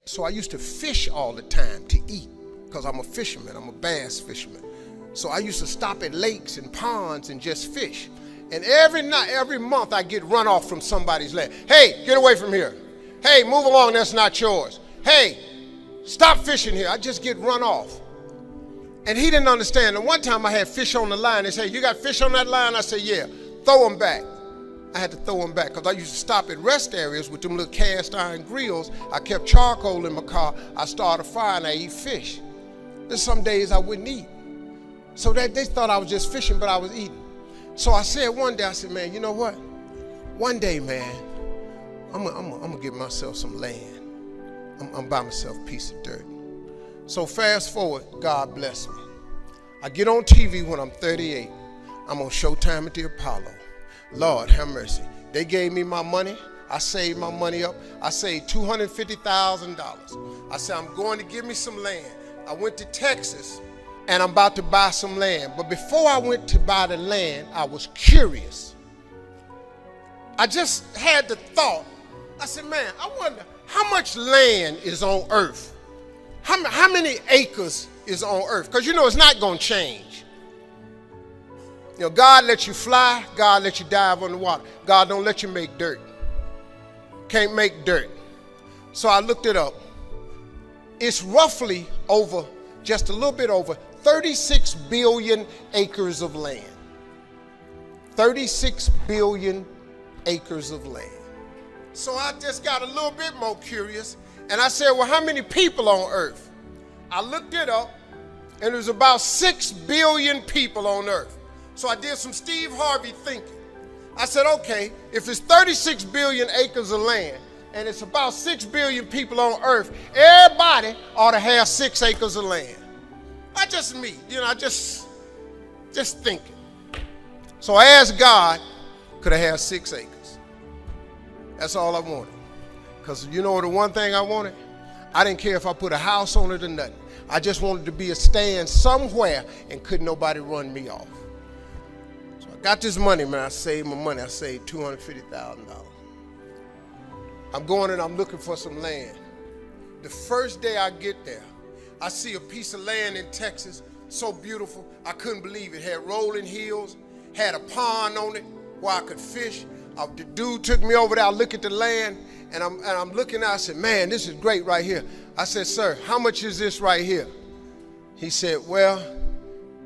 So I used to fish all the time to eat because I'm a fisherman. I'm a bass fisherman. So I used to stop at lakes and ponds and just fish. And every month I get run off from somebody's land. Hey, get away from here. Hey, move along, that's not yours. Hey, stop fishing here. I just get run off. And he didn't understand. And one time I had fish on the line. They said, you got fish on that line? I said, yeah, throw them back. I had to throw them back because I used to stop at rest areas with them little cast iron grills. I kept charcoal in my car. I started a fire and I eat fish. There's some days I wouldn't eat. So that they thought I was just fishing, but I was eating. So I said one day, I said, man, you know what? One day, man, I'm gonna get myself some land. I'm buy myself a piece of dirt. So fast forward, God bless me. I get on TV when I'm 38. I'm on Showtime at the Apollo. Lord have mercy. They gave me my money. I saved my money up. I saved $250,000. I said, I'm going to give me some land. I went to Texas and I'm about to buy some land. But before I went to buy the land, I was curious. I just had the thought. I said, man, I wonder how much land is on earth? How many acres is on earth? Because you know it's not going to change. You know, God lets you fly. God lets you dive on the water. God don't let you make dirt. Can't make dirt. So I looked it up. It's roughly over, just a little bit over, 36 billion acres of land. 36 billion acres of land. So I just got a little bit more curious. And I said, well, how many people on earth? I looked it up, and there's about 6 billion people on earth. So I did some Steve Harvey thinking. I said, okay, if it's 36 billion acres of land and it's about 6 billion people on earth, everybody ought to have 6 acres of land. Not just me, you know, I just thinking. So I asked God, could I have 6 acres? That's all I wanted. Because you know the one thing I wanted? I didn't care if I put a house on it or nothing. I just wanted to be a stand somewhere and couldn't nobody run me off. Got this money, man. I saved my money. I saved $250,000. I'm going and I'm looking for some land. The first day I get there, I see a piece of land in Texas, so beautiful. I couldn't believe it. It had rolling hills, had a pond on it where I could fish. The dude took me over there. I look at the land, and I'm looking out. I said, man, this is great right here. I said, sir, how much is this right here? He said, well,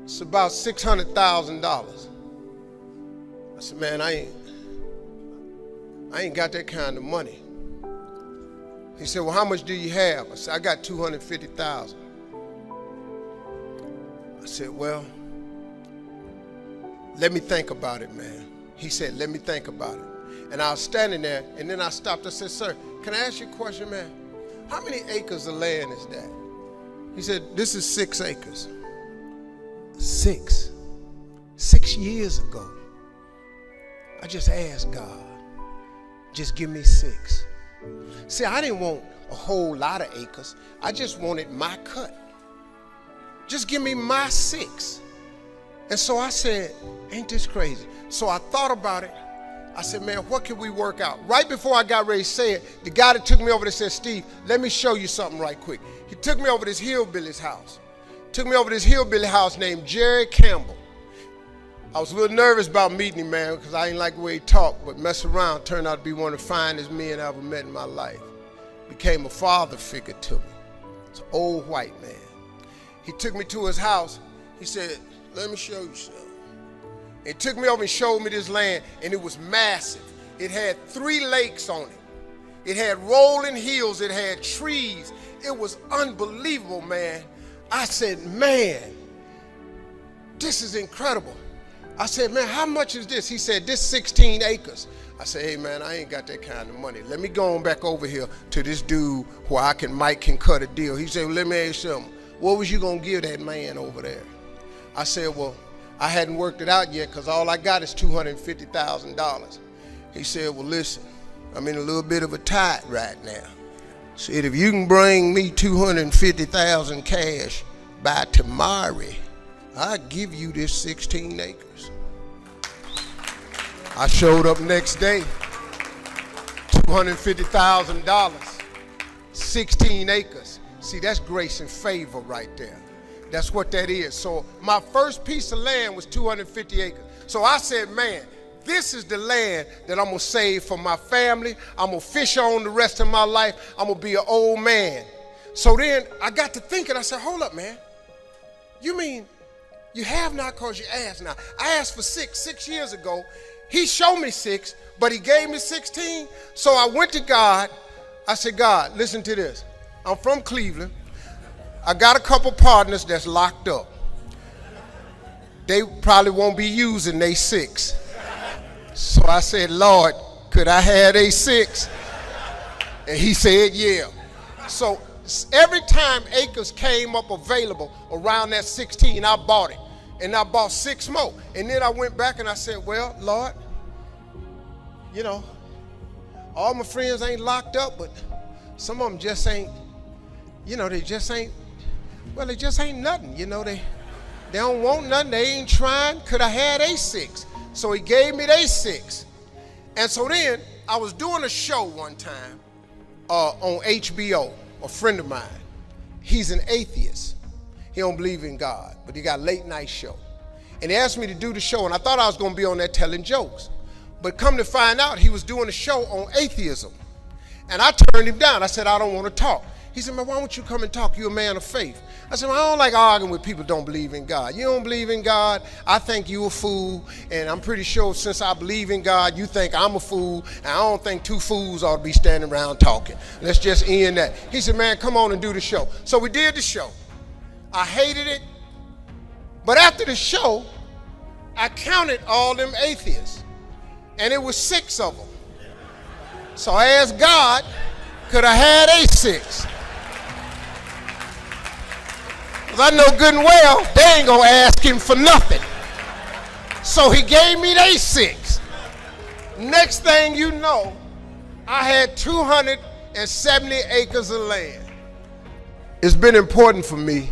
it's about $600,000. I said, man, I ain't got that kind of money. He said, well, how much do you have? I said, I got $250,000. I said, well, let me think about it, man. He said, let me think about it. And I was standing there, and then I stopped. I said, sir, can I ask you a question, man? How many acres of land is that? He said, this is 6 acres. 6 years ago. I just asked God, just give me 6. See, I didn't want a whole lot of acres. I just wanted my cut. Just give me my 6. And so I said, ain't this crazy? So I thought about it. I said, man, what can we work out? Right before I got ready to say it, the guy that took me over there said, Steve, let me show you something right quick. He took me over to this hillbilly's house. Took me over to this hillbilly house named Jerry Campbell. I was a little nervous about meeting him, man, because I didn't like the way he talked, but mess around, turned out to be one of the finest men I ever met in my life. Became a father figure to me. It's an old white man. He took me to his house. He said, let me show you something. He took me over and showed me this land, and it was massive. It had 3 lakes on it. It had rolling hills. It had trees. It was unbelievable, man. I said, man, this is incredible. I said, man, how much is this? He said, this 16 acres. I said, hey, man, I ain't got that kind of money. Let me go on back over here to this dude where Mike can cut a deal. He said, well, let me ask you something. What was you going to give that man over there? I said, well, I hadn't worked it out yet because all I got is $250,000. He said, well, listen, I'm in a little bit of a tight right now. Said, if you can bring me $250,000 cash by tomorrow, I'll give you this 16 acres. I showed up next day, $250,000. 16 acres. See, that's grace and favor right there. That's what that is. So my first piece of land was 250 acres. So I said, man, this is the land that I'm going to save for my family. I'm going to fish on the rest of my life. I'm going to be an old man. So then I got to thinking, I said, hold up, man. You mean you have not because you ask now? I asked for 6 years ago. He showed me 6, but he gave me 16. So I went to God. I said, God, listen to this. I'm from Cleveland. I got a couple partners that's locked up. They probably won't be using they 6. So I said, Lord, could I have they 6? And he said, yeah. So every time acres came up available around that 16, I bought it. And I bought 6 more. And then I went back and I said, well, Lord, you know, all my friends ain't locked up, but some of them just ain't, you know, they just ain't, well, they just ain't nothing. You know, they don't want nothing. They ain't trying. Could I have they 6? So he gave me they 6. And so then I was doing a show one time on HBO, a friend of mine. He's an atheist. He don't believe in God, but he got a late night show. And he asked me to do the show, and I thought I was going to be on there telling jokes. But come to find out, he was doing a show on atheism. And I turned him down. I said, I don't want to talk. He said, man, why don't you come and talk? You're a man of faith. I said, well, I don't like arguing with people who don't believe in God. You don't believe in God, I think you a fool, and I'm pretty sure since I believe in God, you think I'm a fool, and I don't think 2 fools ought to be standing around talking. Let's just end that. He said, man, come on and do the show. So we did the show. I hated it, but after the show, I counted all them atheists, and it was 6 of them. So I asked God, could I have they 6? Because I know good and well they ain't going to ask him for nothing. So he gave me they 6. Next thing you know, I had 270 acres of land. It's been important for me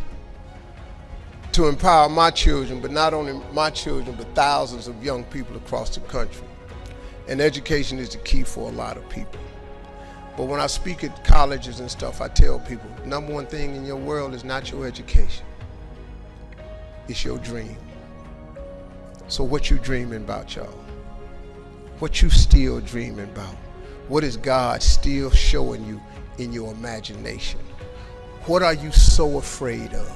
to empower my children, but not only my children, but thousands of young people across the country. And education is the key for a lot of people. But when I speak at colleges and stuff, I tell people, number one thing in your world is not your education. It's your dream. So what you dreaming about, y'all? What you still dreaming about? What is God still showing you in your imagination? What are you so afraid of?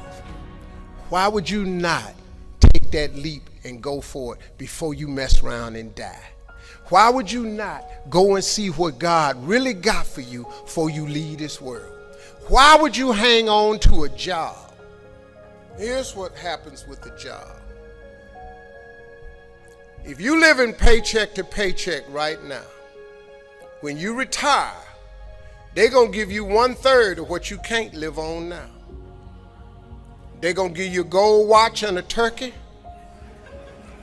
Why would you not take that leap and go for it before you mess around and die? Why would you not go and see what God really got for you before you leave this world? Why would you hang on to a job? Here's what happens with the job. If you live in paycheck to paycheck right now, when you retire, they're going to give you 1/3 of what you can't live on now. They're going to give you a gold watch and a turkey,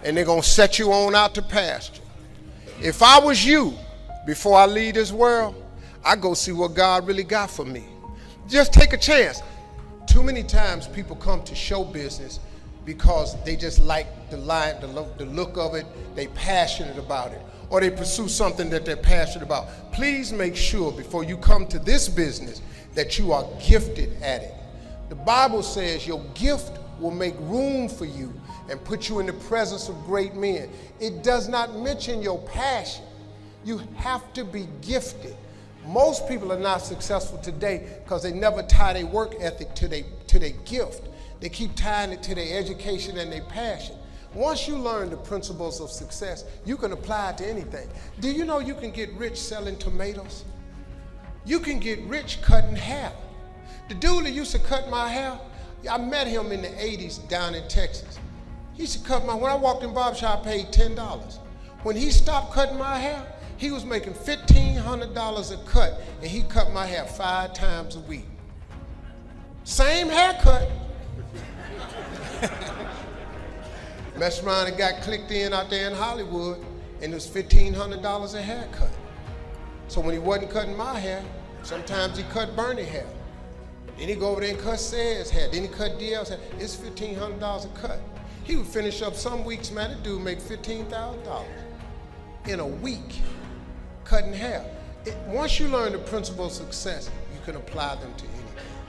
and they're going to set you on out to pasture. If I was you, before I leave this world, I'd go see what God really got for me. Just take a chance. Too many times people come to show business because they just like the look of it, they passionate about it, or they pursue something that they're passionate about. Please make sure before you come to this business that you are gifted at it. The Bible says your gift will make room for you and put you in the presence of great men. It does not mention your passion. You have to be gifted. Most people are not successful today because they never tie their work ethic to their gift. They keep tying it to their education and their passion. Once you learn the principles of success, you can apply it to anything. Do you know you can get rich selling tomatoes? You can get rich cutting hair. The dude that used to cut my hair, I met him in the 80s down in Texas. He used to cut my, when I walked in barbershop, I paid $10. When he stopped cutting my hair, he was making $1,500 a cut, and he cut my hair 5 times a week. Same haircut. Messed around and got clicked in out there in Hollywood, and it was $1,500 a haircut. So when he wasn't cutting my hair, sometimes he cut Bernie hair. Then he go over there and cut Sayers' hair. Then he cut DL's hair. It's $1,500 a cut. He would finish up some weeks, man, that dude make $15,000 in a week cutting hair. Once you learn the principle of success, you can apply them to anything.